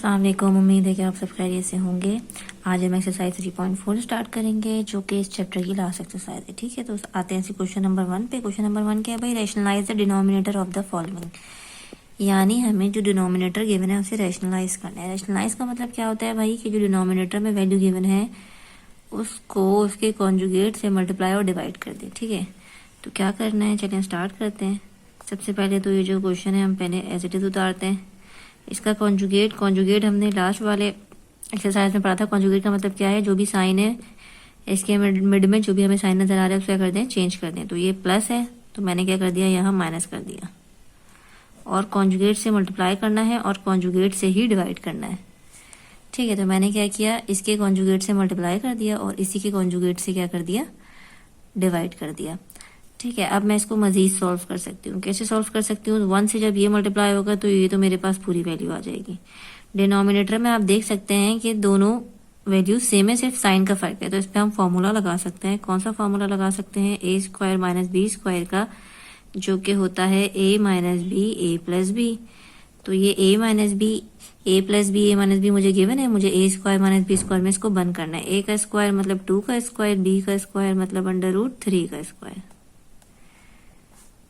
अस्सलाम वालेकुम। उम्मीद है कि आप सब खैरियत से होंगे। आज हम एक्सरसाइज 3.4 स्टार्ट करेंगे जो कि इस चैप्टर की लास्ट एक्सरसाइज है। ठीक है, तो आते हैं क्वेश्चन नंबर 1 पे। क्वेश्चन नंबर 1 क्या है भाई? Rationalise the denominator of the following, यानी हमें जो डिनोमिनेटर गिवन है उसे रैशनलाइज करना है। रैशनलाइज का मतलब क्या होता है भाई कि जो डिनोमिनेटर में वैल्यू गिवन है उसको उसके कॉन्जुगेट से मल्टीप्लाई और डिवाइड कर दें। ठीक है, तो क्या करना है, चलिए स्टार्ट करते हैं। सबसे पहले तो ये जो क्वेश्चन है हम पहले एज इट इज उतारते हैं। इसका कॉन्जुगेट हमने लास्ट वाले एक्सरसाइज में पढ़ा था। कॉन्जुगेट का मतलब क्या है, जो भी साइन है इसके मिड में जो भी हमें साइन नजर आ रहा है उसका कर दें, चेंज कर दें। तो ये प्लस है तो मैंने क्या कर दिया, यहाँ माइनस कर दिया। और कॉन्जुगेट से मल्टीप्लाई करना है और कॉन्जुगेट से ही डिवाइड करना है। ठीक है, तो मैंने क्या किया, इसके कॉन्जुगेट से मल्टीप्लाई कर दिया और इसी के कॉन्जुगेट से क्या कर दिया, डिवाइड कर दिया। ठीक है, अब मैं इसको मजीद सॉल्व कर सकती हूँ। कैसे सॉल्व कर सकती हूँ? 1 से जब ये मल्टीप्लाई होगा तो ये तो मेरे पास पूरी वैल्यू आ जाएगी। डिनोमिनेटर में आप देख सकते हैं कि दोनों वैल्यू सेम है, सिर्फ साइन का फर्क है। तो इस पर हम फॉर्मूला लगा सकते हैं। कौन सा फॉर्मूला लगा सकते हैं? ए स्क्वायर माइनस बी स्क्वायर का, जो कि होता है ए minus B A plus B. तो ये ए minus B A plus B A minus B मुझे गिवन है, मुझे ए स्क्वायर माइनस बी स्क्वायर में इसको बंद करना है। ए का स्क्वायर मतलब 2 का स्क्वायर, बी का स्क्वायर मतलब √3 का स्क्वायर।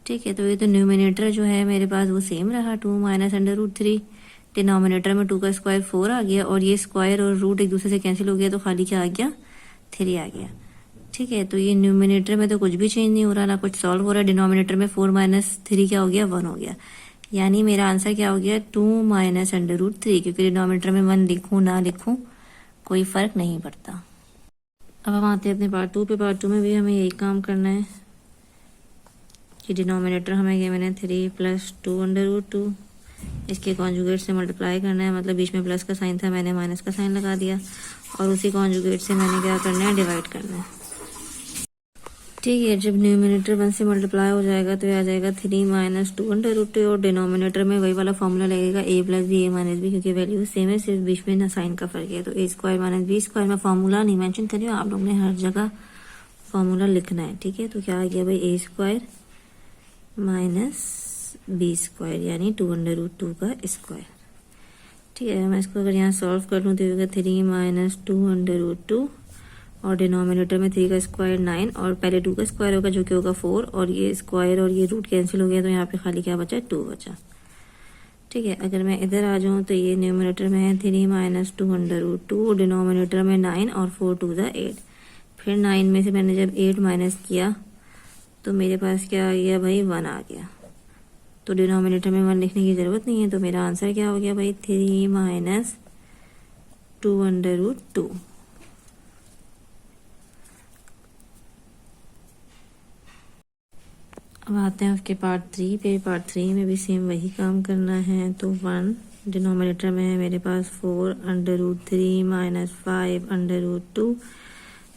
ठीक है, तो ये तो न्यूमिनेटर जो है मेरे पास वो सेम रहा, 2 माइनस √3। डिनोमिनेटर में 2 का स्क्वायर 4 आ गया और ये स्क्वायर और रूट एक दूसरे से कैंसिल हो गया तो खाली क्या आ गया, 3 आ गया। ठीक है, तो ये न्यूमिनेटर में तो कुछ भी चेंज नहीं हो रहा, ना कुछ सॉल्व हो रहा है। डिनोमिनेटर में 4 माइनस 3 क्या हो गया, 1 हो गया। यानी मेरा आंसर क्या हो गया, 2 माइनस √3। क्योंकि डिनोमिनेटर में 1 लिखूं ना लिखूं कोई फर्क नहीं पड़ता। अब हम आते हैं अपने पार्ट 2 पे। पार्ट 2 में भी हमें यही काम करना है कि डिनोमिनेटर हमें गिवन है 3 प्लस 2 √2। इसके कॉन्जुगेट से मल्टीप्लाई करना है, मतलब बीच में प्लस का साइन था, मैंने माइनस का साइन लगा दिया। और उसी कॉन्जुगेट से मैंने क्या करना है, डिवाइड करना है। ठीक है, जब न्यूमिनेटर 1 से मल्टीप्लाई हो जाएगा तो आ जाएगा 3 माइनस 2 √2। और डिनोमिनेटर में वही वाला फॉर्मूला लगेगा, ए plus B A minus B, क्योंकि वैल्यू सेम है, सिर्फ बीच में ना साइन का फर्क है। तो ए स्क्वायर माइनस बी स्क्वायर में फॉर्मूला नहीं मेंशन करिए, आप लोग ने हर जगह फॉर्मूला लिखना है। ठीक है, तो क्या आ गया भाई, ए स्क्वायर माइनस बी स्क्वायर यानी 2 √2 का स्क्वायर। ठीक है, मैं इसको अगर यहाँ सॉल्व कर लूँ तो होगा 3 माइनस 2 √2 और डिनोमिनेटर में 3 का स्क्वायर 9 और पहले 2 का स्क्वायर होगा जो कि होगा 4 और ये स्क्वायर और ये रूट कैंसिल हो गया तो यहाँ पे खाली क्या बचा, 2 बचा। ठीक है, अगर मैं इधर आ जाऊँ तो ये न्यूमिनेटर में है 3 माइनस 2 √2, डिनोमिनेटर में 9 और 4 2 8। फिर 9 में से मैंने जब 8 माइनस किया तो मेरे पास क्या आ गया भाई, 1 आ गया। तो डिनोमिनेटर में 1 लिखने की जरूरत नहीं है। तो मेरा आंसर क्या हो गया भाई, 3 माइनस 2 √2। अब आते हैं उसके पार्ट 3 पे। पार्ट 3 में भी सेम वही काम करना है। तो 1 डिनोमिनेटर में है मेरे पास 4 √3 माइनस 5 √2।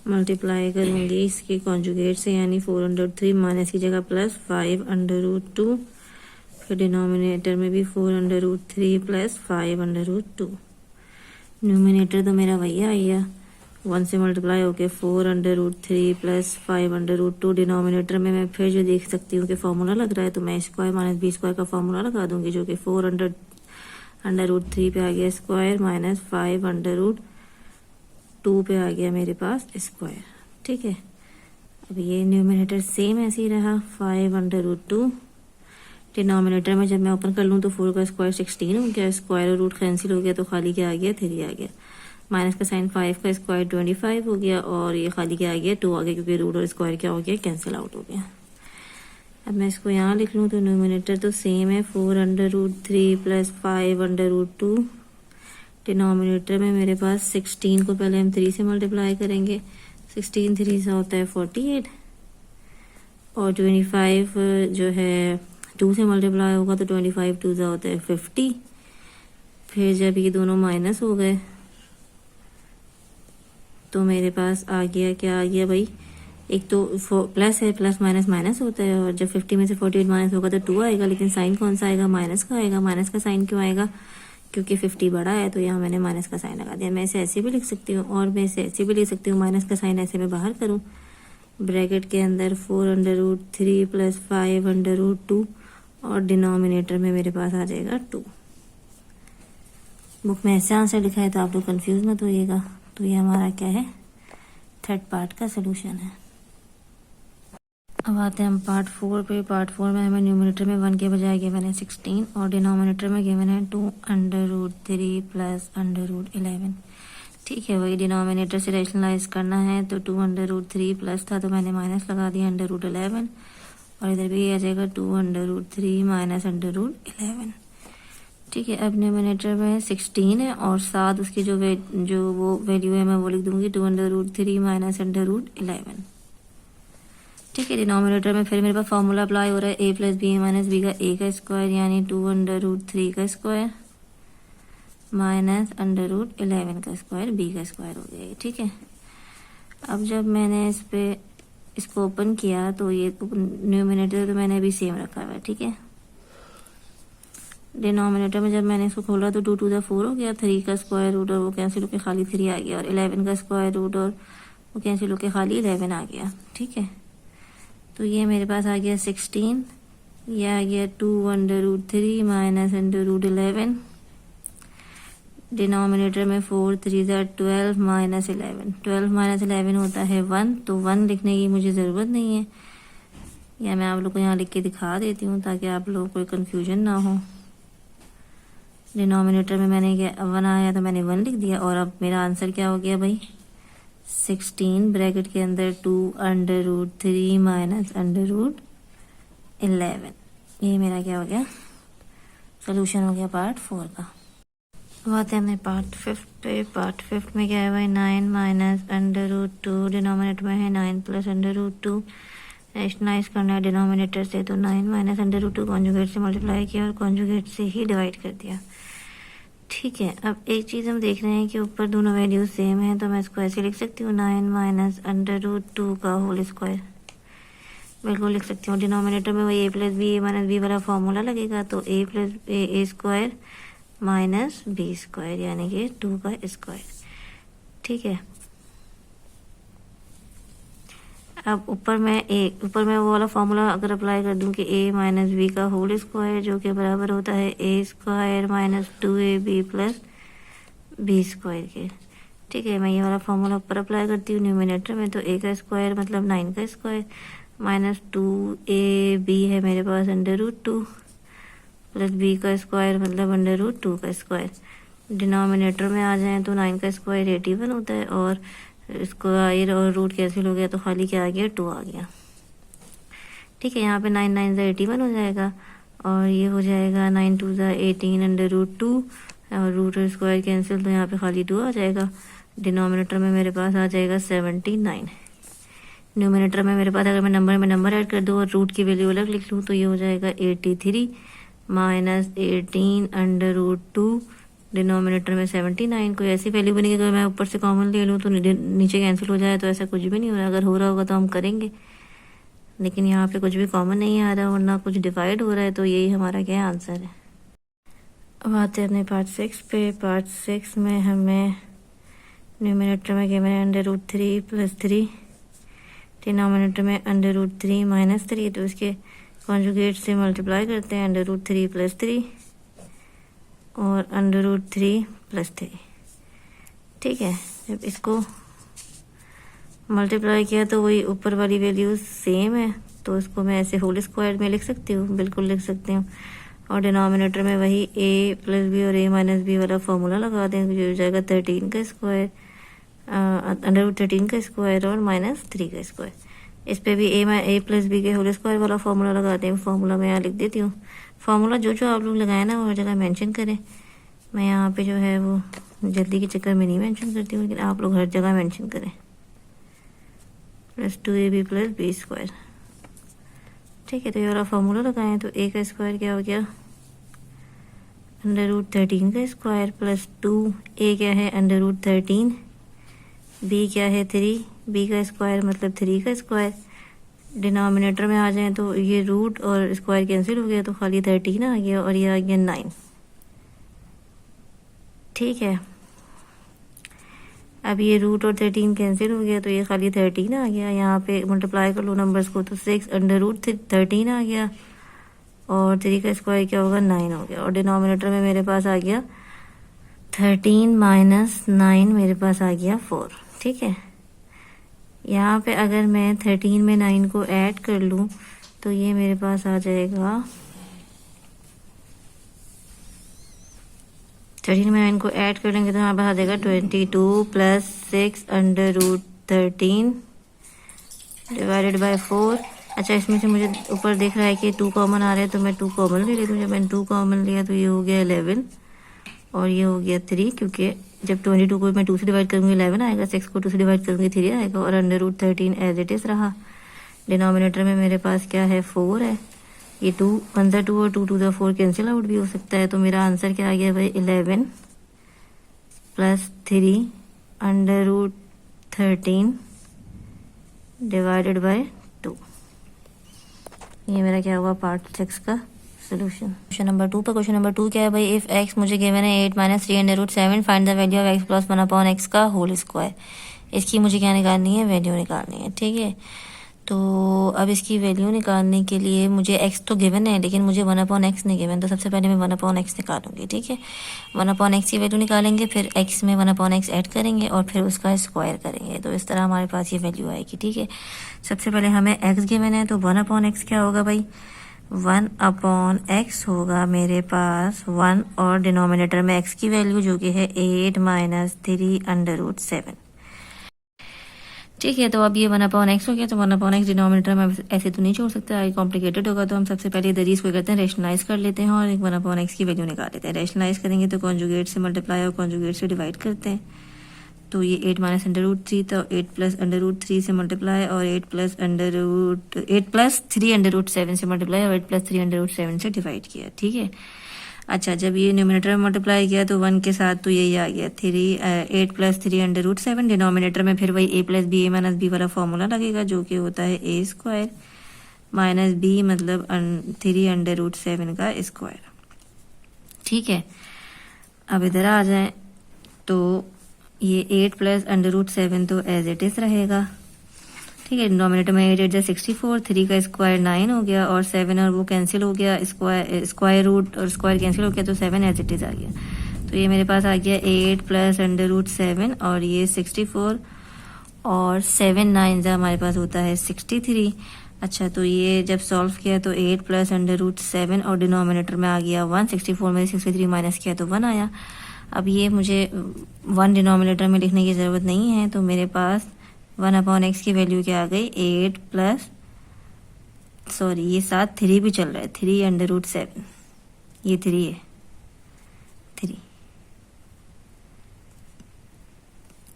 मल्टीप्लाई करूंगी इसके कॉन्जुगेट से, यानी 4 √3 माइनस की जगह प्लस 5 √2। फिर डिनोमिनेटर में भी 4 √3 प्लस 5 √2। न्यूमिनेटर तो मेरा वही आ गया, 1 से मल्टीप्लाई होके 4 √3 प्लस 5 √2। डिनोमिनेटर में मैं फिर जो देख सकती हूँ कि फॉर्मूला लग रहा है तो मैं स्क्वायर माइनस बी स्क्वायर का फॉर्मूला लगा दूंगी, जो कि 4 √3 पे आ गया स्क्वायर माइनस 5 √2 पे आ गया मेरे पास स्क्वायर। ठीक है, अब ये न्यूमिनेटर सेम ऐसे ही रहा, 5 √2। डिनोमिनेटर में जब मैं ओपन कर लूँ तो 4 का स्क्वायर 16 हो गया, स्क्वायर और रूट कैंसिल हो गया तो खाली क्या आ गया, 3 आ गया। माइनस का साइन 5 का स्क्वायर 25 हो गया और ये खाली क्या आ गया, 2 आ गया, क्योंकि रूट और स्क्वायर क्या हो गया, कैंसिल आउट हो गया। अब मैं इसको यहाँ लिख लूँ तो न्यूमिनेटर तो सेम है, 4 √3 प्लस 5 √2। डिनोमिनेटर में मेरे पास 16 को पहले हम 3 से मल्टीप्लाई करेंगे, 16 3 से होता है 48 और 25 जो है 2 से मल्टीप्लाई होगा तो 25 2 से होता है 50। फिर जब ये दोनों माइनस हो गए तो मेरे पास आ गया, क्या आ गया भाई, एक तो प्लस है, प्लस माइनस माइनस होता है और जब 50 में से 48 माइनस होगा तो 2 आएगा, लेकिन साइन कौन सा आएगा, माइनस का आएगा। माइनस का साइन क्यों आएगा, क्योंकि 50 बड़ा है तो यहाँ मैंने माइनस का साइन लगा दिया। मैं इसे ऐसे भी लिख सकती हूँ और मैं इसे ऐसे भी लिख सकती हूँ, माइनस का साइन ऐसे मैं बाहर करूँ, ब्रैकेट के अंदर 4 √3 प्लस 5 √2 और डिनोमिनेटर में मेरे पास आ जाएगा 2। बुक में ऐसे आंसर लिखा है तो आप लोग कंफ्यूज मत होइएगा। तो ये हमारा क्या है, थर्ड पार्ट का सोल्यूशन है। अब आते हैं हम पार्ट 4 पे। पार्ट 4 में हमें न्यूमरेटर में 1 के बजाय गिवन है 16 और डिनोमिनेटर में गिवन है 2√3 प्लस √11। ठीक है, वही डिनोमिनेटर से रैशनलाइज करना है तो 2√3 प्लस था तो मैंने माइनस लगा दिया √11 और इधर भी आ जाएगा 2√3 माइनस √11। ठीक है, अब न्यूमरेटर में 16 है और साथ उसकी जो वो वैल्यू है मैं वो लिख दूंगी 2√3 माइनस √11। ठीक है, डिनोमिनेटर में फिर मेरे पास फॉर्मूला अप्लाई हो रहा है a plus B minus B का a का स्क्वायर यानी 2√3 का स्क्वायर माइनस √11 का स्क्वायर b का स्क्वायर हो गया। ठीक है, अब जब मैंने इसको ओपन किया तो ये न्यूमरेटर तो मैंने अभी सेम रखा हुआ है। ठीक है, डिनोमिनेटर में जब मैंने इसको खोला तो 2 to the 4 हो गया, 3 का स्क्वायर रूट और वो कैंसिल होकर खाली 3 आ गया और 11 का स्क्वायर रूट और वो कैंसिल होकर खाली 11 आ गया। ठीक है, तो ये मेरे पास आ गया 16, ये आ गया 2√3 माइनस √11। डिनोमिनेटर में 4 3 12 माइनस 11, 12 माइनस 11 होता है 1, तो 1 लिखने की मुझे ज़रूरत नहीं है, या मैं आप लोग को यहाँ लिख के दिखा देती हूँ ताकि आप लोगों को कोई कन्फ्यूजन ना हो। डिनोमिनेटर में मैंने 1 आया तो मैंने 1 लिख दिया और अब मेरा आंसर क्या हो गया भाई, 16 ब्रैकेट के अंदर 2√3 माइनस √11। ये मेरा क्या हो गया, सोल्यूशन हो गया पार्ट 4 का। अब आते हैं हमने पार्ट 5 पे। पार्ट 5 में क्या है भाई, 9 माइनस √2, डिनोमिनेटर में है 9 प्लस √2। रैशनलाइज करना है डिनोमिनेटर से तो 9 माइनस √2 कॉन्जुगेट से मल्टीप्लाई किया और कॉन्जुगेट से ही डिवाइड कर दिया। ठीक है, अब एक चीज़ हम देख रहे हैं कि ऊपर दोनों वैल्यूज सेम हैं तो मैं इसको ऐसे लिख सकती हूँ 9 माइनस √2 का होल स्क्वायर, बिल्कुल लिख सकती हूँ। डिनोमिनेटर में वही a plus B minus B वाला फॉर्मूला लगेगा तो a plus A square minus B square यानी कि 2 का स्क्वायर। ठीक है, अब ऊपर मैं वो वाला फॉर्मूला अगर अप्लाई कर दूं कि a माइनस बी का होल स्क्वायर जो कि बराबर होता है a square minus 2ab plus B square के। ठीक है, मैं ये वाला फॉर्मूला ऊपर अप्लाई करती हूँ न्यूमरेटर में तो a का स्क्वायर मतलब 9 का स्क्वायर माइनस 2ab है मेरे पास √2 प्लस b का स्क्वायर मतलब √2 का स्क्वायर। डिनोमिनेटर में आ जाए तो 9 का स्क्वायर 81 होता है और स्क्वायर और रूट कैंसिल हो गया तो खाली क्या आ गया, 2 आ गया। ठीक है, यहाँ पे 9 9 81 हो जाएगा और ये हो जाएगा 9 2 18 √2 और रूट और स्क्वायर कैंसिल तो यहाँ पे खाली 2 आ जाएगा। डिनोमिनेटर में मेरे पास आ जाएगा 79। न्यूमिनेटर में मेरे पास अगर मैं नंबर में नंबर ऐड कर दूँ और रूट की वैल्यू अलग लिख लूँ तो ये हो जाएगा 83 माइनस 18 √2। डिनोमिनेटर में 79। कोई ऐसी वैल्यू बनेगी अगर मैं ऊपर से कॉमन ले लूँ तो नीचे कैंसिल हो जाए तो ऐसा कुछ भी नहीं हो रहा। अगर हो रहा होगा तो हम करेंगे, लेकिन यहाँ पे कुछ भी कॉमन नहीं आ रहा और ना कुछ डिवाइड हो रहा है तो यही हमारा क्या आंसर है। अब आते हैं अपने पार्ट 6 पे। पार्ट 6 में हमें न्यूमिनेटर में गिवन है √3 प्लस 3, डिनोमिनेटर में √3 माइनस 3 तो इसके कॉन्जुगेट से मल्टीप्लाई करते हैं √3 प्लस 3 और √3 प्लस 3। ठीक है, जब इसको मल्टीप्लाई किया तो वही ऊपर वाली वैल्यू सेम है तो इसको मैं ऐसे होल स्क्वायर में लिख सकती हूँ, बिल्कुल लिख सकती हूँ। और डिनोमिनेटर में वही a प्लस बी और a माइनस बी वाला फॉर्मूला लगा दें जो हो जाएगा 13 का स्क्वायर √13 का स्क्वायर और माइनस 3 का स्क्वायर। इस पे भी a प्लस बी के होल स्क्वायर वाला फॉर्मूला लगा दें। फॉर्मूला मैं यहाँ लिख देती हूँ। फॉर्मूला जो आप लोग लगाए ना वो हर जगह मेंशन करें। मैं यहाँ पे जो है वो जल्दी के चक्कर में नहीं मेंशन करती हूँ, लेकिन आप लोग हर जगह मेंशन करें। Plus 2ab plus B square. ठीक है, तो ये वाला फॉर्मूला लगाएं तो a का स्क्वायर क्या हो गया √13 का स्क्वायर प्लस 2a क्या है √13, b क्या है 3, b का स्क्वायर मतलब 3 का स्क्वायर। डिनोमिनेटर में आ जाए तो ये रूट और स्क्वायर कैंसिल हो गया तो खाली 13 आ गया और ये आ गया 9। ठीक है, अब ये रूट और 13 कैंसिल हो गया तो ये खाली 13 आ गया। यहाँ पे मल्टीप्लाई कर लो नंबर्स को तो 6 √13 आ गया और 3 का स्क्वायर क्या होगा 9 हो गया। और डिनोमिनेटर में मेरे पास आ गया 13 माइनस 9 मेरे पास आ गया 4। ठीक है, यहाँ पे अगर मैं 13 में 9 को ऐड कर लूँ तो ये मेरे पास आ जाएगा, 13 में 9 को ऐड कर लेंगे तो यहाँ पर आ जाएगा 22 plus 6 under root 13 divided by 4। अच्छा, इसमें से मुझे ऊपर दिख रहा है कि 2 कॉमन आ रहा है तो मैं 2 कॉमन ले लेती हूँ। जब मैंने 2 कॉमन लिया तो ये हो गया 11 और ये हो गया 3, क्योंकि जब 22 को मैं 2 से डिवाइड करूँगी 11 आएगा, 6 को 2 से डिवाइड करूँगी 3 आएगा, और under root 13 as it is रहा। डिनोमिनेटर में मेरे पास क्या है, 4 है। ये 2 1 ज़ा 2 और 2 2 ज़ा 4 कैंसिल आउट भी हो सकता है। तो मेरा आंसर क्या आ गया भाई, 11 plus 3 under root 13 divided by 2। ये मेरा क्या हुआ, पार्ट 6 का सोल्यूशन। क्वेश्चन नंबर 2 पर क्वेश्चन नंबर 2 क्या है भाई, इफ x मुझे गिवन है 8 minus 3 under root 7, find the value of x plus 1 upon x का होल स्क्वायर। इसकी मुझे क्या निकालनी है, वैल्यू निकालनी है। ठीक है, तो अब इसकी वैल्यू निकालने के लिए मुझे x तो गिवन है लेकिन मुझे 1 अपॉन x नहीं गिवन, तो सबसे पहले मैं 1 अपॉन x निकालूंगी। ठीक है, 1 अपॉन x की वैल्यू निकालेंगे, फिर x में 1 अपॉन x ऐड करेंगे और फिर उसका स्क्वायर करेंगे, तो इस तरह हमारे पास ये वैल्यू आएगी। ठीक है, सबसे पहले हमें x गिवन है तो 1 अपॉन x क्या होगा भाई, 1 अपॉन x होगा मेरे पास 1 और डिनोमिनेटर में x की वैल्यू जो कि है 8 माइनस 3 अंडर रूट 7। ठीक है, तो अब ये 1 अपॉन x हो गया, तो 1 अपॉन x डिनोमिनेटर में ऐसे तो नहीं छोड़ सकता, ये कॉम्प्लिकेटेड होगा, तो हम सबसे पहले इधर इसको करते हैं, रेशनलाइज कर लेते हैं और एक 1 अपॉन x की वैल्यू निकाल लेते हैं। रेशनलाइज करेंगे तो कॉन्जुगेट से मल्टीप्लाई और कॉन्जुगेट से डिवाइड करते हैं, तो ये 8 माइनस अंडर रूट 3, तो 8 प्लस अंडर रूट 3 से मल्टीप्लाई और 8 प्लस 3 अंडर रूट 7 से मल्टीप्लाई और 8 प्लस 3 अंडर रूट 7 से डिवाइड किया। ठीक है, अच्छा, जब ये न्यूमिनेटर में मल्टीप्लाई किया तो 1 के साथ तो यही आ गया 8 प्लस 3 अंडर रूट 7। डिनोमिनेटर में फिर वही a plus B A minus B वाला फॉर्मूला लगेगा जो कि होता है a स्क्वायर माइनस b मतलब 3 अंडर रूट 7 का स्क्वायर। ठीक है, अब इधर आ जाए तो ये 8 प्लस अंडर रूट 7 तो एज इट इज रहेगा। ठीक है, डिनोमिनेटर में 8 8 जा 64, 3 का स्क्वायर 9 हो गया और 7 और वो कैंसिल हो गया, स्क्वायर रूट और स्क्वायर कैंसिल हो गया तो 7 एज इट इज आ गया। तो ये मेरे पास आ गया 8 प्लस अंडर रूट 7 और ये 64 और 7 9 जा हमारे पास होता है 63। अच्छा, तो ये जब सॉल्व किया तो 8 प्लस अंडर रूट 7 और डिनोमिनेटर में आ गया 1, 64 में 63 माइनस किया तो 1 आया। अब ये मुझे 1 डिनोमिनेटर में लिखने की ज़रूरत नहीं है, तो मेरे पास 1 अपॉन x की वैल्यू क्या आ गई, 8 प्लस ये साथ 3 भी चल रहा है, 3 अंडर रूट 7, ये 3 है, 3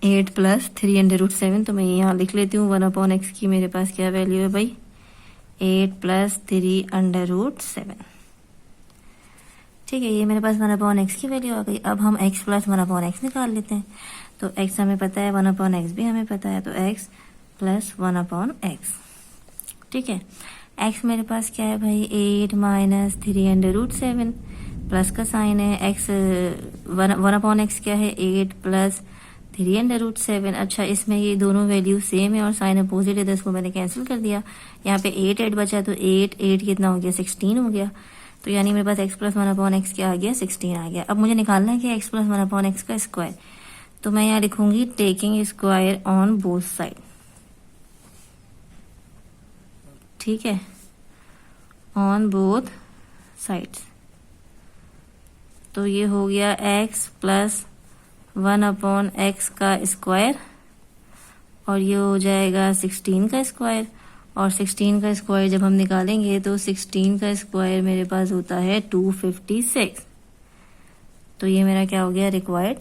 8 प्लस 3 अंडर रूट 7, तो मैं यहाँ लिख लेती हूँ 1 अपॉन x की मेरे पास क्या वैल्यू है भाई, 8 प्लस 3 अंडर रूट 7। ठीक है, ये मेरे पास 1 अपॉन x की वैल्यू आ गई। अब हम x प्लस 1 अपॉन x निकाल लेते हैं, तो x हमें पता है, 1 अपॉन x भी हमें पता है, तो x प्लस 1 अपॉन x। ठीक है, x मेरे पास क्या है भाई, 8 माइनस 3 अंडर रूट 7, प्लस का साइन है, x 1 अपॉन x क्या है, 8 प्लस 3 अंडर रूट 7। अच्छा, इसमें ये दोनों वैल्यू सेम है और साइन अपोजिट है, तो इसको मैंने कैंसिल कर दिया। यहाँ पे 8 8 बचा, तो 8 कितना हो गया, 16 हो गया। तो यानी मेरे पास x प्लस 1 अपॉन x क्या आ गया, 16 आ गया। अब मुझे निकालना है कि x प्लस 1 अपॉन x का स्क्वायर, तो मैं यहाँ लिखूंगी taking square on both side. ठीक है, ऑन बोथ साइड्स, तो ये हो गया x प्लस 1 अपॉन x का स्क्वायर और ये हो जाएगा 16 का स्क्वायर, और 16 का स्क्वायर जब हम निकालेंगे तो 16 का स्क्वायर मेरे पास होता है 256। तो ये मेरा क्या हो गया, रिक्वायर्ड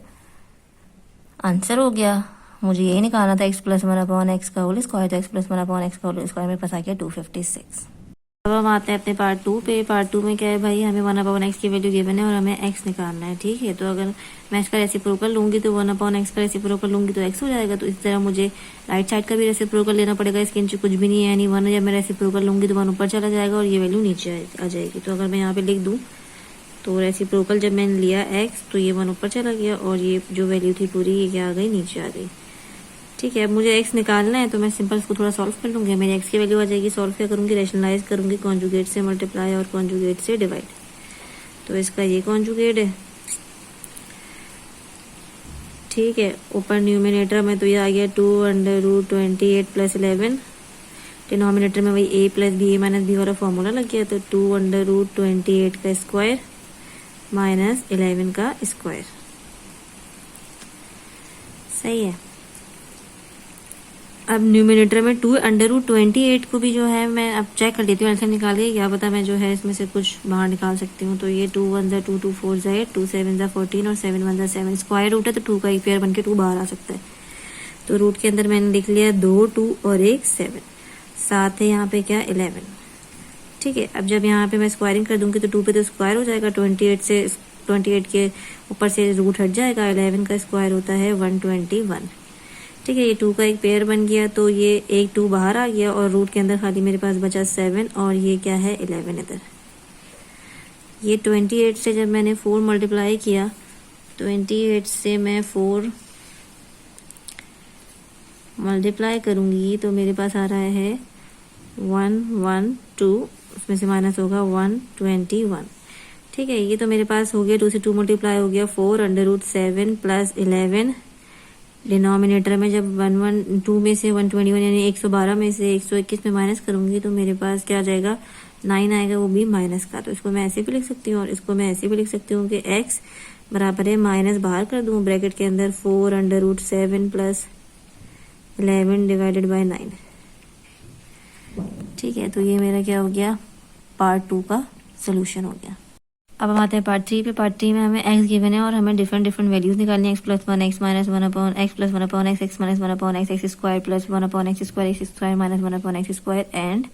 आंसर हो गया। मुझे यही निकालना था x प्लस 1 अपॉन x का होल स्क्वायर, तो x प्लस 1 अपॉन x का होल स्क्वायर मेरे पास आ गया 256। अब हम आते हैं अपने पार्ट 2 पे। पार्ट 2 में क्या है भाई, हमें 1 अपॉन x की वैल्यू गिवन है और हमें x निकालना है। ठीक है, तो अगर मैं इसका रेसिप्रोकल लूंगी तो 1 अपॉन x का रेसिप्रोकल लूंगी तो x हो जाएगा, तो इस तरह मुझे राइट साइड का भी रेसिप्रोकल लेना पड़ेगा। इसके नीचे कुछ भी नहीं है, यानी 1 जब मैं रेसिप्रोकल लूंगी तो 1 ऊपर चला जाएगा और ये वैल्यू नीचे आ जाएगी। तो अगर मैं यहाँ पे लिख दूँ तो रेसिप्रोकल जब मैंने लिया x तो ये 1 ऊपर चला गया और ये जो वैल्यू थी पूरी ये क्या आ गई, नीचे आ गई। ठीक है, अब मुझे x निकालना है तो मैं सिंपल इसको थोड़ा सॉल्व कर लूँगी। मेरी x की वैल्यू आ जाएगी, सॉल्व क्या करूँगी, रैशनलाइज करूँगी, कॉन्जुगेट से मल्टीप्लाई और कॉन्जुगेट से डिवाइड। तो इसका ये कॉन्जुगेट है ठीक है, ऊपर न्यूमिनेटर में तो ये आ गया 2/√28 + 11, डिनोमिनेटर में वही a + b a - b वाला फॉर्मूला लग गया, तो 2/√28 का स्क्वायर माइनस 11 का स्क्वायर। सही है। अब न्यूमिनेटर में 2/√28 को भी जो है मैं अब चेक कर लेती हूँ आंसर निकाल के, क्या पता मैं जो है इसमें से कुछ बाहर निकाल सकती हूँ। तो ये 2 1 ज़ा 2 2 4 ज़ा 8 2 7 ज़ा 14 और 7 1 ज़ा 7, स्क्वायर रूट है तो 2 का एक पेयर बन के 2 बाहर आ सकता है। तो रूट के अंदर मैंने लिख लिया 2 2 और 1 7, साथ है यहाँ पे क्या 11। ठीक है, अब जब यहाँ पे मैं स्क्वायरिंग कर दूंगी तो 2 पे तो स्क्वायर हो जाएगा, 28 के ऊपर से रूट हट जाएगा, 11 का स्क्वायर होता है 121। ठीक है, ये 2 का एक पेयर बन गया, तो ये एक 2 बाहर आ गया और रूट के अंदर खाली मेरे पास बचा 7 और ये क्या है 11 इधर। ये 28 से जब मैंने 4 मल्टीप्लाई किया, 28 से मैं 4 मल्टीप्लाई करूंगी तो मेरे पास आ रहा है 112, उसमें से माइनस होगा 121। ठीक है, ये तो मेरे पास हो गया 2 से 2 मल्टीप्लाई हो गया 4/7 + 11, डिनोमिनेटर में जब 112 में से 121 यानी 112 में से 121 में माइनस करूंगी तो मेरे पास क्या आ जाएगा 9 आएगा, वो भी माइनस का। तो इसको मैं ऐसे भी लिख सकती हूँ और इसको मैं ऐसे भी लिख सकती हूँ कि x बराबर है माइनस बाहर कर दूँ ब्रैकेट के अंदर 4/7 + 11 डिवाइडेड बाय 9। ठीक है, तो ये मेरा क्या हो गया पार्ट 2 का सोल्यूशन हो गया। अब हम आते हैं पार्ट 3 पे। पार्ट 3 में हमें x गिवन है और हमें डिफरेंट वैल्यूज निकालनी है, x + 1 x - 1/x + 1/x x - 1/x x square + 1/x square x square - 1/x square and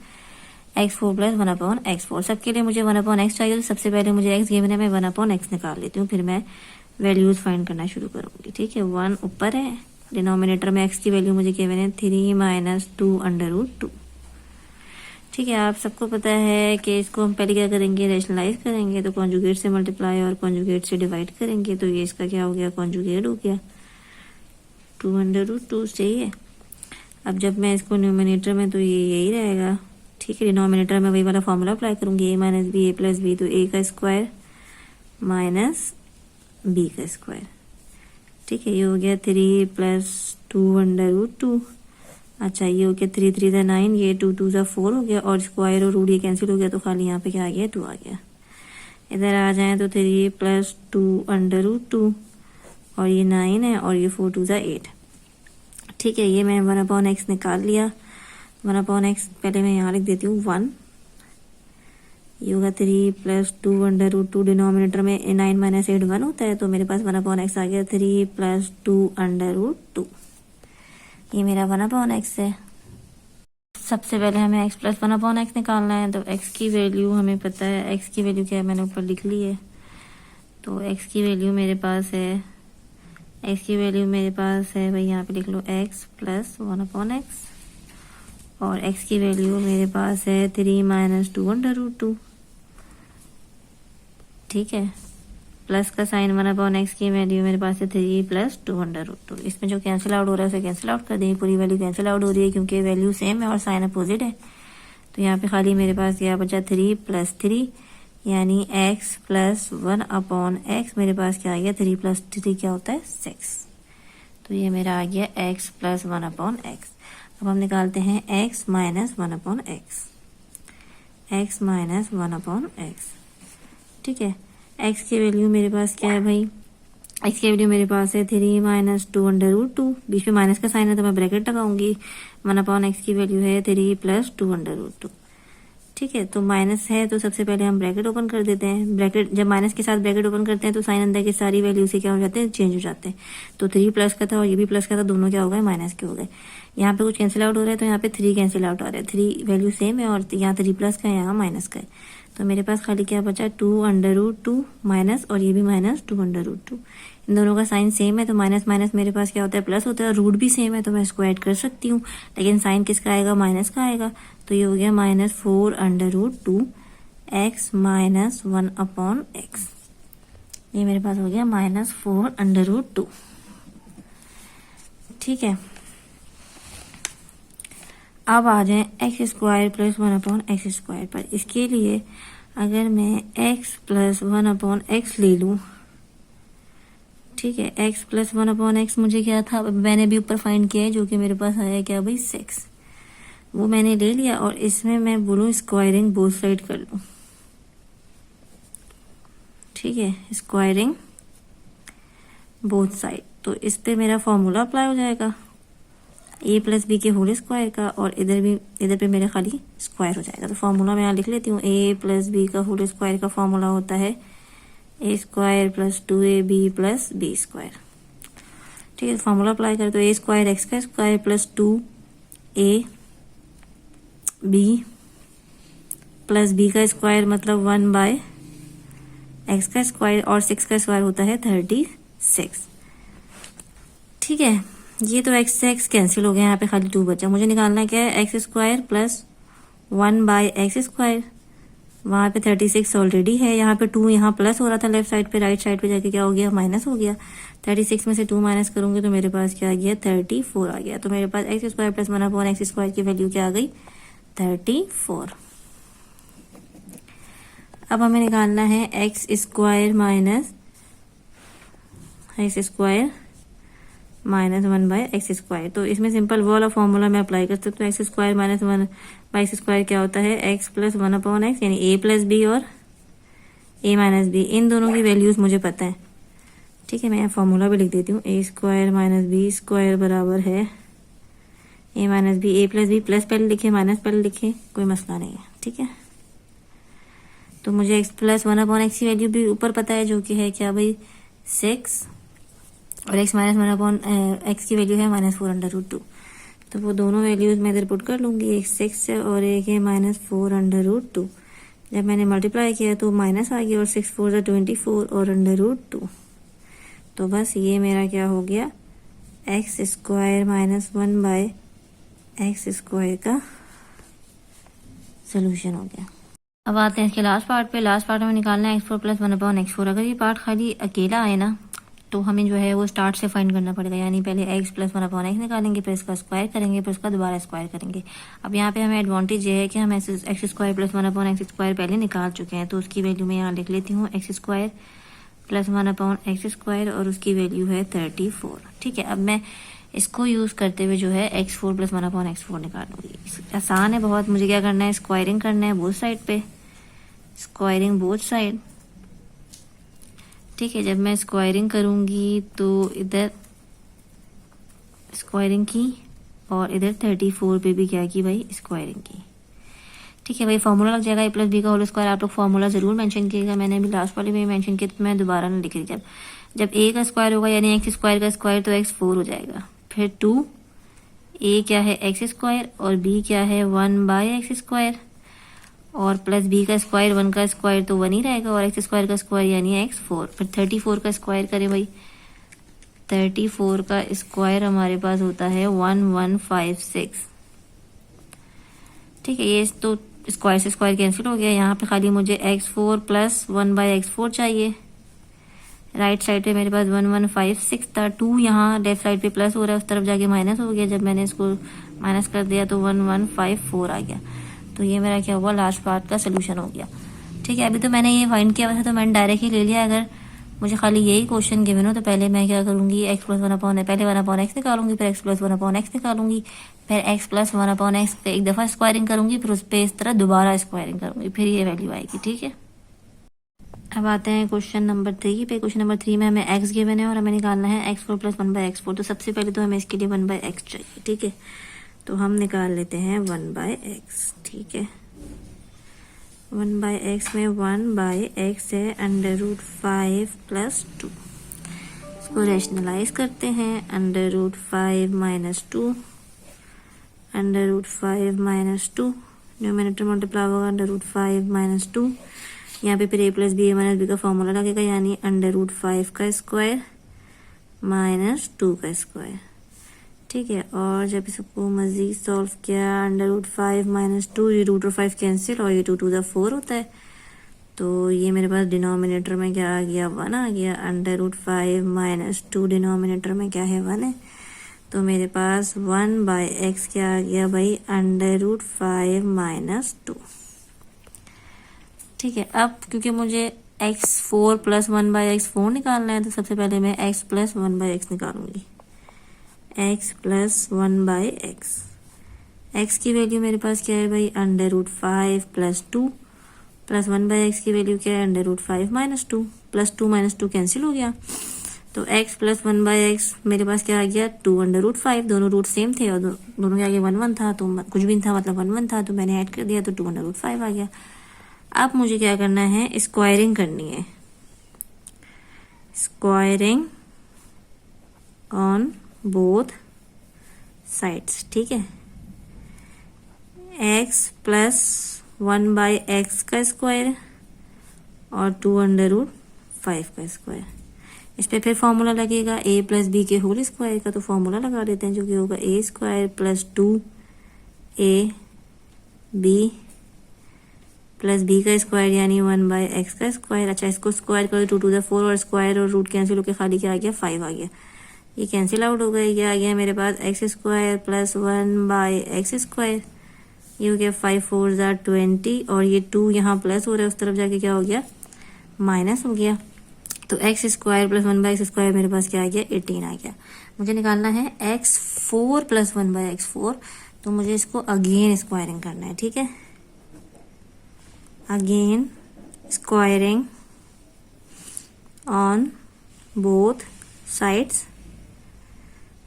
x4 + 1/x4। सबके लिए मुझे 1/x चाहिए, तो सबसे पहले मुझे x गिवन है, मैं 1/x निकाल लेती हूँ, फिर मैं वैल्यूज फाइंड करना शुरू करूंगी। ठीक है, 1 ऊपर है, डिनोमिनेटर में x की वैल्यू मुझे गिवन है 3 - 2/√2। ठीक है, आप सबको पता है कि इसको हम पहले क्या करेंगे रेशनलाइज करेंगे, तो कॉन्जुगेट से मल्टीप्लाई और कॉन्जुगेट से डिवाइड करेंगे, तो ये इसका क्या हो गया कॉन्जुगेट हो गया 2/√2। सही है। अब जब मैं इसको न्यूमिनेटर में तो ये यही रहेगा। ठीक है, डिनोमिनेटर में वही वाला फॉर्मूला अप्लाई करूंगी, a - b a + b, तो a का स्क्वायर माइनस b का स्क्वायर। ठीक है, ये हो गया 3 + 2/√2। अच्छा, ये हो गया 3 3 ज़ा 9, ये 2 2 ज़ा 4 हो गया और स्क्वायर और रूट ये कैंसिल हो गया, तो खाली यहाँ पे क्या आ गया 2 आ गया। इधर आ जाए तो 3 + 2/√2 और ये 9 है और ये 4 2 ज़ा 8। ठीक है, ये मैं 1/x निकाल लिया। 1/x पहले मैं यहाँ लिख देती हूँ 1। ये होगा 3 + 2/√2, डिनोमिनेटर में 9 - 8 1 होता है, तो मेरे पास 1/x आ गया 3 + 2/√2। ये मेरा 1/x है। सबसे पहले हमें x + 1/x निकालना है, तो x की वैल्यू हमें पता है, x की वैल्यू क्या है मैंने ऊपर लिख ली है। तो x की वैल्यू मेरे पास है, x की वैल्यू मेरे पास है भाई, यहाँ पे लिख लो x + 1/x और x की वैल्यू मेरे पास है 3 - 2/√2। ठीक है, प्लस का साइन 1/x की वैल्यू मेरे पास है 3 + 2/√2। इसमें जो कैंसिल आउट हो रहा है उसे कैंसिल आउट कर देंगे, पूरी वैल्यू कैंसिल आउट हो रही है क्योंकि वैल्यू सेम है और साइन अपोजिट है। तो यहाँ पे खाली मेरे पास क्या बचा 3 + 3 यानी x + 1/x, मेरे पास क्या आ गया 3 + 3 क्या होता है 6। तो ये मेरा आ गया x + 1/x। अब हम निकालते हैं x - 1/x, x - 1/x। ठीक है, x की वैल्यू मेरे पास क्या है भाई, x की वैल्यू मेरे पास है 3 - 2/√2, बीच में माइनस का साइन है तो मैं ब्रैकेट लगाऊंगी। 1/x की वैल्यू है 3 + 2/√2। ठीक है, तो माइनस है तो सबसे पहले हम ब्रैकेट ओपन कर देते हैं। ब्रैकेट जब माइनस के साथ ब्रैकेट ओपन करते हैं तो साइन अंदर की सारी वैल्यू से क्या हो जाते हैं चेंज हो जाते हैं। तो 3 प्लस का था और ये भी प्लस का था, दोनों क्या हो गए माइनस के हो गए। यहाँ पे कुछ कैंसिल आउट हो रहा है तो यहाँ पे 3 कैंसिल आउट आ रहा है, 3 वैल्यू सेम है और यहाँ 3 प्लस का है यहाँ माइनस का है, तो मेरे पास खाली क्या बचा 2/√2 माइनस और ये भी -2/√2। इन दोनों का साइन सेम है तो माइनस माइनस मेरे पास क्या होता है प्लस होता है, और रूट भी सेम है तो मैं इसको ऐड कर सकती हूँ, लेकिन साइन किसका आएगा माइनस का आएगा। तो ये हो गया -4/√2 x - 1/x। ये मेरे पास हो गया -4/√2। ठीक है, अब आ जाए x² + 1/x² पर। इसके लिए अगर मैं x + 1/x ले लूं, ठीक है। x प्लस 1/x मुझे क्या था, मैंने भी ऊपर फाइंड किया है, जो कि मेरे पास आया क्या भाई 6, वो मैंने ले लिया। और इसमें मैं बोलूँ स्क्वायरिंग बोथ साइड कर लूँ, ठीक है, स्क्वायरिंग बोथ साइड। तो इस पे मेरा फॉर्मूला अप्लाई हो जाएगा a प्लस बी के होल स्क्वायर का, और इधर पे मेरा खाली स्क्वायर हो जाएगा। तो फॉर्मूला मैं यहाँ लिख लेती हूँ, a प्लस बी का होल स्क्वायर का फॉर्मूला होता है a square plus 2ab plus B square. ठीक है, फॉर्मूला अप्लाई करें तो a स्क्वायर एक्स का square plus 2ab plus B का स्क्वायर मतलब 1/x का स्क्वायर, और 6 का स्क्वायर होता है 36। ठीक है, ये तो x से x कैंसिल हो गया, यहाँ पे खाली 2 बचा। मुझे निकालना है क्या है, x square plus 1/x square. वहाँ पे 36 ऑलरेडी है, यहाँ पे 2 यहाँ प्लस हो रहा था लेफ्ट साइड पे, राइट साइड पे जाके क्या हो गया, माइनस हो गया। 36 में से 2 माइनस करूंगी तो मेरे पास क्या आ गया, 34 आ गया। तो मेरे पास x square plus 1/x square की वैल्यू क्या आ गई, 34। अब हमें निकालना है x square minus 1/x square. तो इसमें सिंपल वो वाला फॉर्मूला मैं अप्लाई कर सकती हूँ, x square minus 1/x square क्या होता है, एक्स प्लस 1/x, यानी a प्लस बी और a माइनस बी, इन दोनों की वैल्यूज मुझे पता है। ठीक है, मैं यहाँ फॉर्मूला भी लिख देती हूँ, a square minus B square बराबर है a minus B. a plus B plus पहले लिखे, माइनस पहले लिखे, कोई मसला नहीं है। ठीक है, तो मुझे x प्लस 1/x की वैल्यू भी ऊपर पता है, जो कि है क्या भाई 6, और x माइनस 1/x की वैल्यू है -4√2। तो वो दोनों वैल्यूज मैं इधर पुट कर लूंगी, एक 6 है और एक है -4√2। जब मैंने मल्टीप्लाई किया तो माइनस आ गया, और 6 4 24 और √2। तो बस ये मेरा क्या हो गया, x square minus 1/x square का सोल्यूशन हो गया। अब आते हैं इसके लास्ट पार्ट पे। लास्ट पार्ट में निकालना है x4 प्लस 1/x4। अगर ये पार्ट खाली अकेला आए ना, तो हमें जो है वो स्टार्ट से फाइंड करना पड़ेगा, यानी पहले x प्लस 1/x निकालेंगे, फिर इसका स्क्वायर करेंगे, फिर उसका दोबारा स्क्वायर करेंगे। अब यहाँ पे हमें एडवांटेज ये है कि हम x square plus 1/x square पहले निकाल चुके हैं, तो उसकी वैल्यू मैं यहाँ लिख लेती हूँ, x square plus 1/x square, और उसकी वैल्यू है 34। ठीक है, अब मैं इसको यूज करते हुए जो है x4 प्लस 1/x4 निकालूंगी। आसान है बहुत। मुझे क्या करना है, स्क्वायरिंग करना है बोथ साइड पे, स्क्वायरिंग बोथ साइड। ठीक है, जब मैं स्क्वायरिंग करूंगी तो इधर स्क्वायरिंग की, और इधर 34 पे भी क्या की भाई, स्क्वायरिंग की। ठीक है भाई, फॉर्मूला लग जाएगा a प्लस बी का होल स्क्वायर। आप लोग फॉर्मूला जरूर मेंशन कीजिएगा, मैंने अभी लास्ट वाले में मेंशन किया, तो मैं दोबारा ना लिख रही। जब a का स्क्वायर होगा, यानी एक्स स्क्वायर का स्क्वायर, तो x4 हो जाएगा। फिर 2 a क्या है एक्स स्क्वायर, और b क्या है 1/x स्क्वायर, और प्लस b का स्क्वायर, 1 का स्क्वायर तो 1 ही रहेगा, और एक्स स्क्वायर का स्क्वायर यानी x4। फिर 34 का स्क्वायर करें भाई, 34 का स्क्वायर हमारे पास होता है 1156। ठीक है, ये तो स्क्वायर से स्क्वायर कैंसिल हो गया। यहाँ पे खाली मुझे x4 प्लस 1/x4 चाहिए। राइट साइड पे मेरे पास 1156 था, 2 यहाँ लेफ्ट साइड पे प्लस हो रहा है, उस तरफ जाके माइनस हो गया। जब मैंने इसको माइनस कर दिया तो 1154 आ गया। तो ये मेरा क्या हुआ, लास्ट पार्ट का सोल्यूशन हो गया। ठीक है, अभी तो मैंने ये फाइंड किया था, तो मैंने डायरेक्ट ही ले लिया। अगर मुझे खाली यही क्वेश्चन गिवन हो, तो पहले मैं क्या करूंगी, x प्लस 1/x, पहले 1/x निकालूंगी, फिर x प्लस 1/x निकालूंगी, फिर x प्लस 1/x पे एक दफा स्क्वायरिंग करूंगी, फिर उस पर इस तरह दोबारा स्क्वायरिंग करूंगी, फिर ये वैल्यू आएगी। ठीक है, अब आते हैं क्वेश्चन नंबर 3 पे। क्वेश्चन नंबर 3 में हमें x गिवन है और हमें निकालना है x4 प्लस 1/x4। तो सबसे पहले तो हमें इसके लिए 1/x चाहिए। ठीक है, तो हम निकाल लेते हैं 1/x। ठीक है, 1/x में 1/x है √5 प्लस 2। इसको रेशनलाइज करते हैं, √5 माइनस 2, √5 माइनस 2, न्यूमरेटर मल्टीप्लाई होगा √5 माइनस 2। यहाँ पे फिर a plus B, a minus B का फॉर्मूला लगेगा, यानी √5 का स्क्वायर माइनस 2 का स्क्वायर। ठीक है, और जब इसको मजीद सॉल्व किया, √5 माइनस 2, ये √5 कैंसिल, और ये 2 to the 4 होता है। तो ये मेरे पास डिनोमिनेटर में क्या आ गया, 1 आ गया। √5 माइनस 2 डिनोमिनेटर में क्या है, 1 है। तो मेरे पास 1/x क्या आ गया भाई, √5 माइनस 2। ठीक है, अब क्योंकि मुझे x4 प्लस 1/x4 निकालना है, तो सबसे पहले मैं x plus 1/x निकालूंगी। x plus 1/x, x की वैल्यू मेरे पास क्या है भाई, √5 प्लस 2 प्लस 1/x की वैल्यू क्या है, √5 माइनस 2, प्लस 2 माइनस 2 कैंसिल हो गया, तो x प्लस 1/x मेरे पास क्या आ गया, 2√5। दोनों रूट सेम थे और दोनों के आगे 1 था, तो कुछ भी था मतलब 1 था, तो मैंने ऐड कर दिया तो 2√5 आ गया। अब मुझे क्या करना है, स्क्वायरिंग करनी है, स्क्वायरिंग ऑन बोथ साइड्स। ठीक है, x प्लस 1/x का स्क्वायर और 2√5 का स्क्वायर। इस पे फिर फॉर्मूला लगेगा a प्लस बी के होल स्क्वायर का, तो फॉर्मूला लगा देते हैं जो कि होगा a square plus 2ab plus b का स्क्वायर यानी 1/x का स्क्वायर। अच्छा, इसको स्क्वायर करो 2 to the 4 और स्क्वायर और रूट कैंसिल होकर खाली क्या आ गया, 5 आ गया। ये कैंसिल आउट हो गया, ये आ गया मेरे पास x square plus 1/x square, ये हो गया 5 4 ज़ा 20 और ये 2 यहाँ प्लस हो रहा है, उस तरफ जाके क्या हो गया, माइनस हो गया। तो x square plus 1/x square मेरे पास क्या आ गया, 18 आ गया। मुझे निकालना है x4 प्लस 1/x4, तो मुझे इसको अगेन स्क्वायरिंग करना है। ठीक है, again squaring on both sides.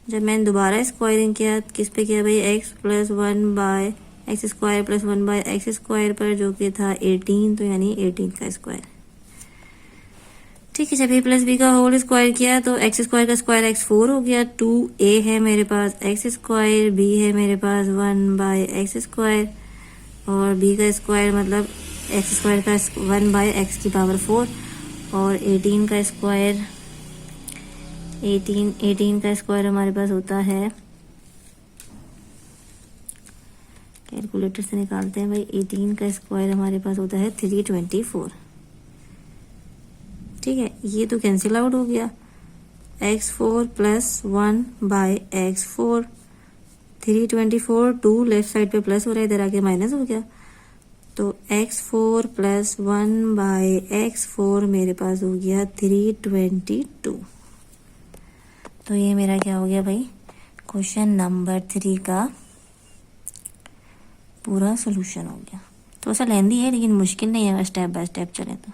जब मैंने दोबारा स्क्वायरिंग किया, किस पे किया भाई, x plus 1/x square plus 1/x square पर, जो कि था 18, तो यानी 18 का स्क्वायर। ठीक है, जब a प्लस बी का होल स्क्वायर किया तो x स्क्वायर का स्क्वायर x4 हो गया, 2a है मेरे पास x स्क्वायर, b है मेरे पास 1/x स्क्वायर और b का स्क्वायर मतलब x स्क्वायर का 1/x की पावर 4 और 18 का स्क्वायर, 18 का स्क्वायर हमारे पास होता है, कैलकुलेटर से निकालते हैं भाई, 18 का स्क्वायर हमारे पास होता है 324। ठीक है, ये तो कैंसिल आउट हो गया, x4 plus 1/x4, 324, 2 left side पे प्लस हो रहा है, इधर आके माइनस हो गया, तो x4 प्लस 1/x4 मेरे पास हो गया 322। तो ये मेरा क्या हो गया भाई, क्वेश्चन नंबर 3 का पूरा सोल्यूशन हो गया। तो ऐसा लेंदी है लेकिन मुश्किल नहीं है अगर स्टेप बाय स्टेप चले तो।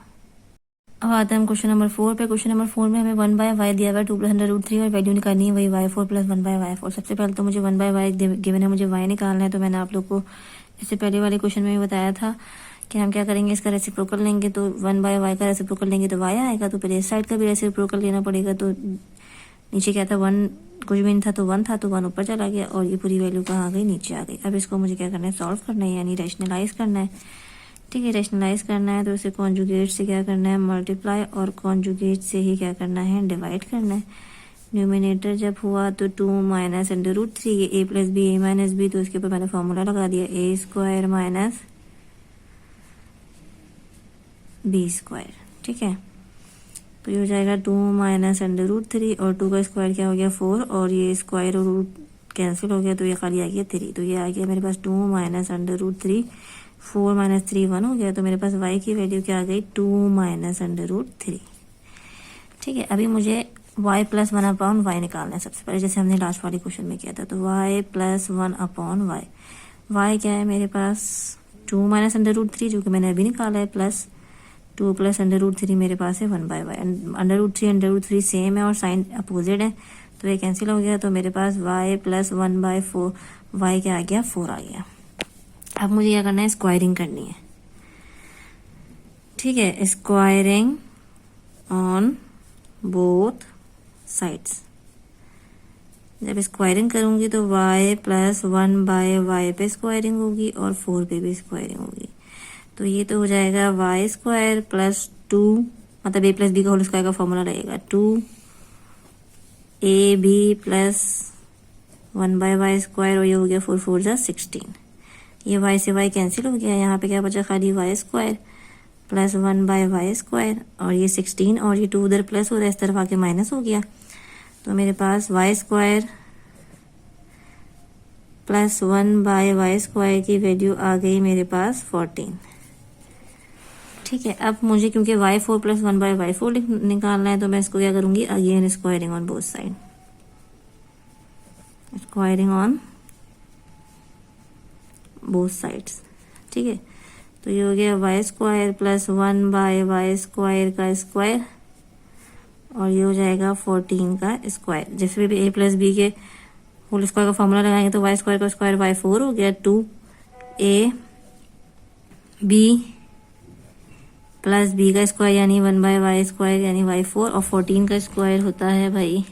अब आते हैं हम क्वेश्चन नंबर 4 पे। क्वेश्चन नंबर 4 में हमें 1/y दिया हुआ है 2 + √3 और वैल्यू निकालनी है वही y4 प्लस 1/y4। सबसे पहले तो मुझे 1/y गिवन है, मुझे y निकालना है। तो मैंने आप लोग को इससे पहले वाले क्वेश्चन में भी बताया था कि हम क्या करेंगे, इसका रेसिप्रोकल लेंगे, तो 1/y का रेसिप्रोकल लेंगे तो y आएगा, तो पहले इस साइड का भी रेसिप्रोकल लेना पड़ेगा। तो नीचे क्या था, 1 कुछ भी नहीं था तो 1 था, तो 1 ऊपर चला गया और ये पूरी वैल्यू कहाँ आ गई, नीचे आ गई। अब इसको मुझे क्या करना है, सॉल्व करना है, यानी रैशनलाइज करना है। ठीक है, रैशनलाइज करना है तो इसे कॉन्जुगेट से क्या करना है, मल्टीप्लाई, और कॉन्जुगेट से ही क्या करना है, डिवाइड करना है। न्यूमिनेटर जब हुआ तो 2 माइनस √3, ये a plus B a minus B, तो इसके ऊपर मैंने फॉर्मूला लगा दिया, a square minus b square. ठीक है, तो ये हो जाएगा 2 माइनस √3 और 2 का स्क्वायर क्या हो गया 4 और ये स्क्वायर और रूट कैंसिल हो गया, तो ये खाली आ गया 3। तो ये आ गया मेरे पास 2 माइनस √3, 4 माइनस 3 1 हो गया। तो मेरे पास y की वैल्यू क्या आ गई, 2 माइनस √3। ठीक है, अभी मुझे y प्लस 1/y निकालना है सबसे पहले, जैसे हमने लास्ट वाली क्वेश्चन में किया था। तो y प्लस 1/y, y क्या है मेरे पास 2 माइनस √3 जो कि मैंने अभी निकाला है, प्लस 2 प्लस √3 मेरे पास है 1/y। √3 सेम है और साइन अपोजिट है, तो ये कैंसिल हो गया। तो मेरे पास y प्लस 1/4, y क्या आ गया 4 आ गया। अब मुझे क्या करना है, स्क्वायरिंग करनी है। ठीक है, स्क्वायरिंग ऑन बोथ साइड्स। जब स्क्वायरिंग करूंगी तो y प्लस 1/y पे स्क्वायरिंग होगी और 4 पे भी स्क्वायरिंग होगी। तो ये तो हो जाएगा y स्क्वायर प्लस 2, मतलब a प्लस बी का होल स्क्वायर का फॉर्मूला रहेगा 2ab प्लस 1/y स्क्वायर, और ये हो गया 4 4 ज़ा 16। ये y से y कैंसिल हो गया, यहाँ पे क्या बचा, खाली y square plus 1/y square, और ये 16 और ये 2 उधर प्लस हो रहा है, इस तरफ आके माइनस हो गया। तो मेरे पास y square plus 1/y square की वैल्यू आ गई मेरे पास 14। ठीक है, अब मुझे क्योंकि y4 प्लस 1/y4 निकालना है तो मैं इसको क्या करूंगी, again squaring on both side, squaring on both sides. ठीक है, तो ये हो गया वाई स्क्वायर प्लस 1/y² का स्क्वायर और ये हो जाएगा 14 का स्क्वायर। जिसमें भी a प्लस बी के होल स्क्वायर का फॉर्मूला लगाएंगे तो वाई स्क्वायर का स्क्वायर y4 हो गया, 2ab प्लस बी का स्क्वायर यानी 1/y² यानी y4 और 14 का स्क्वायर होता है भाई,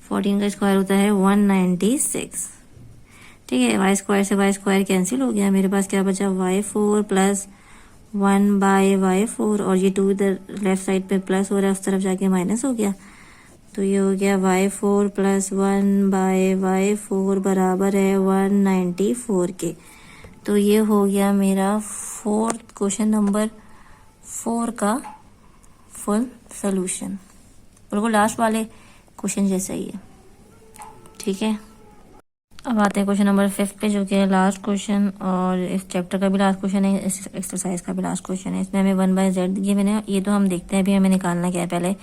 14 का स्क्वायर होता है 196। ठीक है, वाई स्क्वायर से वाई स्क्वायर कैंसिल हो गया, मेरे पास क्या बचा y4 प्लस 1/y4 और ये 2 इधर लेफ्ट साइड पे प्लस हो रहा है, उस तरफ जाके माइनस हो गया, तो ये हो गया y4 प्लस 1/y4 बराबर है 194 के। तो ये हो गया मेरा फोर्थ क्वेश्चन नंबर 4 का फुल सोल्यूशन, बिल्कुल लास्ट वाले क्वेश्चन जैसा ही है। ठीक है, अब आते हैं क्वेश्चन नंबर 5 पे, जो कि है लास्ट क्वेश्चन और इस चैप्टर का भी लास्ट क्वेश्चन है, इस एक्सरसाइज का भी लास्ट क्वेश्चन है। इसमें हमें 1/z गिवन है, ये तो हम देखते हैं अभी हमें निकालना क्या है। पहले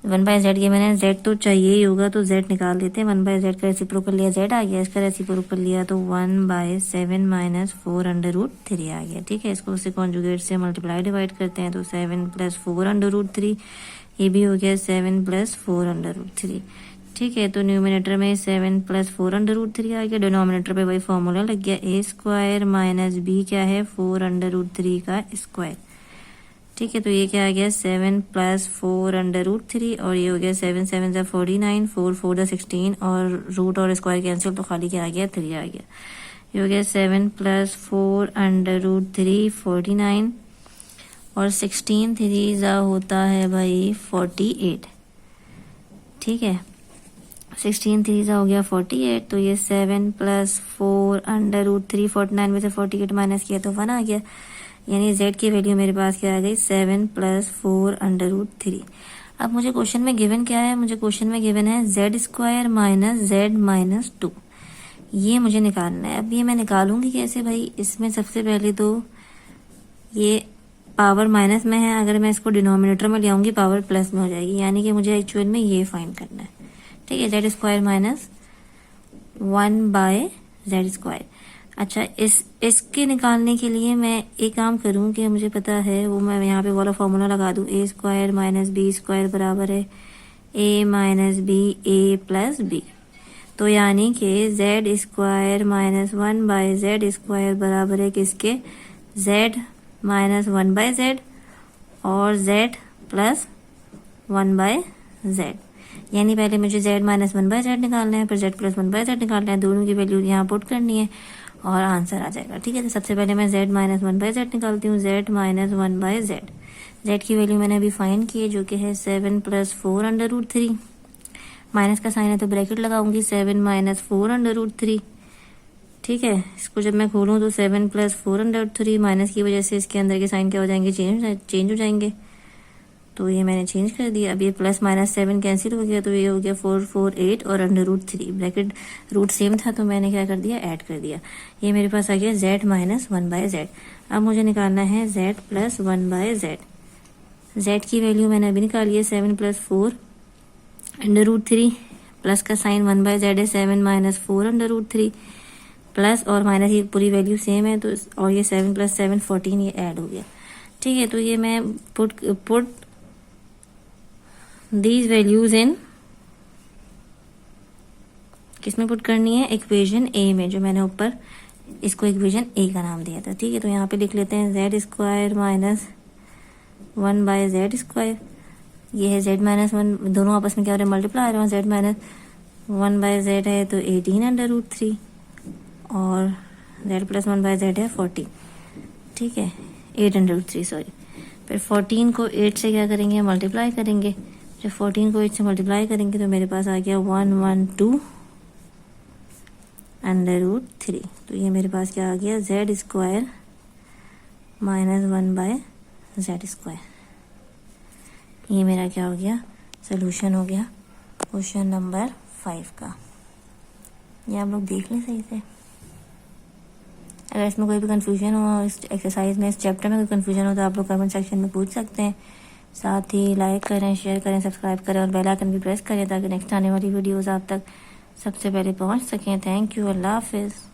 1/z गिवन है, z तो चाहिए ही होगा तो z निकाल लेते हैं। 1/z का रेसिप्रोकल लिया z आ गया, इसका रेसिप्रोकल लिया तो 1/7 माइनस 4√3 आ गया। ठीक है, इसको उससे कॉन्जुगेट से मल्टीप्लाई डिवाइड करते हैं तो 7 प्लस 4√3, ये भी हो गया 7 प्लस 4√3। ठीक है, तो न्यूमिनेटर में 7 प्लस 4√3 आ गया, डिनोमिनेटर पे वही फॉर्मूला लग गया, a स्क्वायर माइनस b क्या है 4√3 का स्क्वायर। ठीक है, तो ये क्या आ गया 7 प्लस 4√3 और ये हो गया 7 7 जा 49, 4 4 जा 16 और रूट और स्क्वायर कैंसिल तो खाली क्या आ गया 3 आ गया। ये हो गया 7 प्लस 4√3 49 और 16 3 जा होता है भाई 48। ठीक है, 16 3 जा हो गया 48, तो ये 7 प्लस 4√3 49 में से 48 माइनस किया तो 1 आ गया, यानी z की वैल्यू मेरे पास क्या आ गई 7 प्लस 4√3। अब मुझे क्वेश्चन में गिवन क्या है, मुझे क्वेश्चन में गिवन है z square minus z minus 2, ये मुझे निकालना है। अब ये मैं निकालूंगी कैसे भाई, इसमें सबसे पहले तो ये पावर माइनस में है, अगर मैं इसको डिनोमिनेटर में ले आऊंगी पावर प्लस में हो जाएगी, यानी कि मुझे एक्चुअल में ये फाइंड करना है। ठीक है, z square minus 1/z square. अच्छा, इसके निकालने के लिए मैं एक काम करूं कि मुझे पता है वो मैं यहाँ पे वाला फॉर्मूला लगा दूं, a square minus b square बराबर है a minus B A plus B, तो यानी कि z square minus 1/z square बराबर है किसके, z माइनस 1/z और z प्लस 1/z, यानी पहले मुझे z माइनस 1/z निकालना है, फिर z प्लस 1/z निकालना है, दोनों की वैल्यू यहाँ पुट करनी है और आंसर आ जाएगा। ठीक है, तो सबसे पहले मैं z माइनस 1/z निकालती हूँ, z माइनस 1/z, z की वैल्यू मैंने अभी फाइंड की है जो कि है 7 प्लस 4√3, माइनस का साइन है तो ब्रैकेट लगाऊंगी 7 माइनस 4√3। ठीक है, इसको जब मैं खोलूँ तो 7 प्लस 4√3 माइनस की वजह से इसके अंदर के साइन क्या हो जाएंगे, चेंज हो जाएंगे, तो ये मैंने चेंज कर दिया। अब ये प्लस माइनस 7 कैंसिल हो गया तो ये हो गया 448 और √3, ब्रैकेट रूट सेम था तो मैंने क्या कर दिया, ऐड कर दिया। ये मेरे पास आ गया z माइनस 1/z। अब मुझे निकालना है z प्लस 1/z। z की वैल्यू मैंने अभी निकाली है 7 प्लस 4√3, प्लस का साइन 1/z है 7 माइनस 4√3, प्लस और माइनस की पूरी वैल्यू सेम है तो और ये 7 प्लस 7 14 ये ऐड हो गया। ठीक है, तो ये मैं पुट दीज वैल्यूज इन, किसमें पुट करनी है, इक्वेशन ए में, जो मैंने ऊपर इसको इक्वेशन ए का नाम दिया था। ठीक है, तो यहाँ पे लिख लेते हैं z square minus 1/z square, ये है z माइनस 1, दोनों आपस में क्या हो रहा है, मल्टीप्लाई हो रहा है, z माइनस 1/z है तो 18√3 और z प्लस 1/z है 40। ठीक है, 8√3 सॉरी, फिर 14 को 8 से क्या करेंगे, मल्टीप्लाई करेंगे, जब 14 को 8 से मल्टीप्लाई करेंगे तो मेरे पास आ गया 112√3, तो ये मेरे पास क्या आ गया, z square minus 1/z square. ये मेरा क्या हो गया, सोल्यूशन हो गया क्वेश्चन नंबर 5 का। ये आप लोग देख लें सही से। अगर इसमें कोई भी कन्फ्यूजन हो, इस एक्सरसाइज में, इस चैप्टर में कोई कन्फ्यूजन हो तो आप लोग कमेंट सेक्शन में पूछ सकते हैं। साथ ही लाइक करें, शेयर करें, सब्सक्राइब करें और बेल आइकन भी प्रेस करें ताकि नेक्स्ट आने वाली वीडियोज़ आप तक सबसे पहले पहुंच सकें। Thank you. अल्लाह हाफिज़।